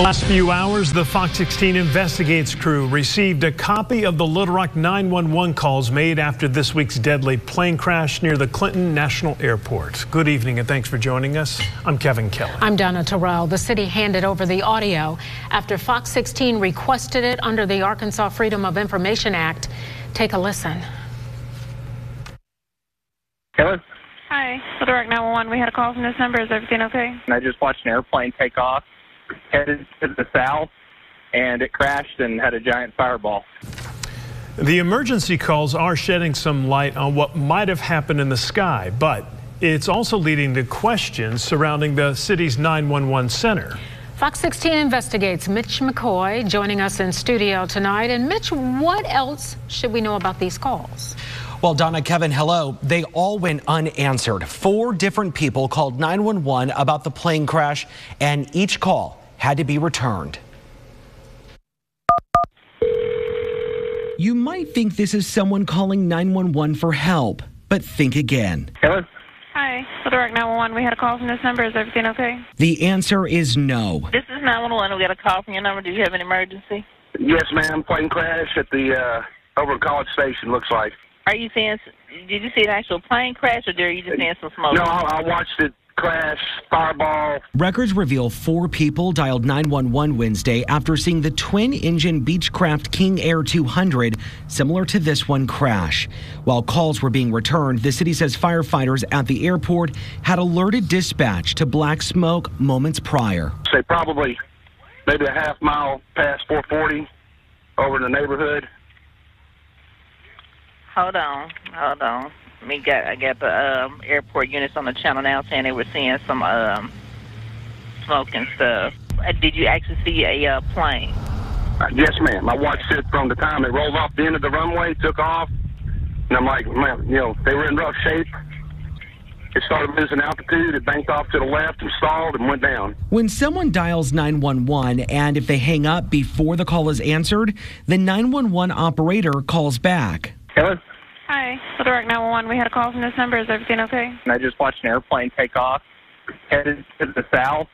Last few hours, the Fox 16 Investigates crew received a copy of the Little Rock 911 calls made after this week's deadly plane crash near the Clinton National Airport. Good evening and thanks for joining us. I'm Kevin Kelly. I'm Donna Terrell. The city handed over the audio after Fox 16 requested it under the Arkansas Freedom of Information Act. Take a listen. Hello? Hi, Little Rock 911. We had a call from this number. Is everything okay? I just watched an airplane take off, headed to the south, and it crashed and had a giant fireball. The emergency calls are shedding some light on what might have happened in the sky, but it's also leading to questions surrounding the city's 911 center. Fox 16 Investigates Mitch McCoy joining us in studio tonight. And Mitch, what else should we know about these calls? Well, Donna, Kevin, hello. They all went unanswered. 4 different people called 911 about the plane crash, and each call had to be returned. You might think this is someone calling 911 for help, but think again. Hello? Hi, Little Rock 911. We had a call from this number. Is everything okay? The answer is no. This is 911. We got a call from your number. Do you have an emergency? Yes, ma'am. Plane crash at the over College Station, looks like. Are you seeing, did you see an actual plane crash, or are you just seeing some smoke? No, I watched it crash, fireball. Records reveal 4 people dialed 911 Wednesday after seeing the twin-engine Beechcraft King Air 200, similar to this one, crash. While calls were being returned, the city says firefighters at the airport had alerted dispatch to black smoke moments prior. Say probably maybe a half mile past 440 over in the neighborhood. Hold on. I got the airport units on the channel now saying they were seeing some smoke and stuff. Did you actually see a plane? Yes, ma'am. I watched it from the time it rolled off the end of the runway, took off, and I'm like, man, they were in rough shape. It started losing altitude, it banked off to the left and stalled and went down. When someone dials 911 and if they hang up before the call is answered, the 911 operator calls back. Hello? Hi, Little Rock 911. We had a call from this number. Is everything okay? I just watched an airplane take off, headed to the south,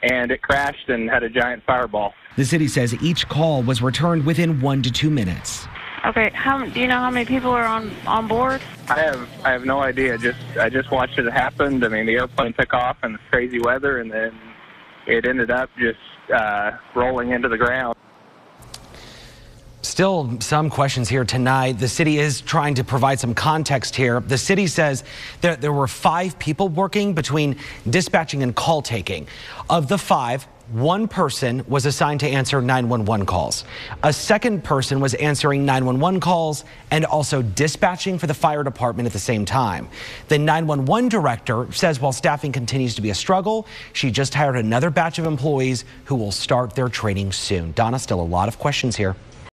and it crashed and had a giant fireball. The city says each call was returned within 1 to 2 minutes. Okay. Do you know how many people are on board? I have no idea. I just watched it happen. I mean, the airplane took off in this crazy weather, and then it ended up just rolling into the ground. Still some questions here tonight. The city is trying to provide some context here. The city says there were 5 people working between dispatching and call taking. Of the 5, 1 person was assigned to answer 911 calls. A second person was answering 911 calls and also dispatching for the fire department at the same time. The 911 director says while staffing continues to be a struggle, she just hired another batch of employees who will start their training soon. Donna, still a lot of questions here.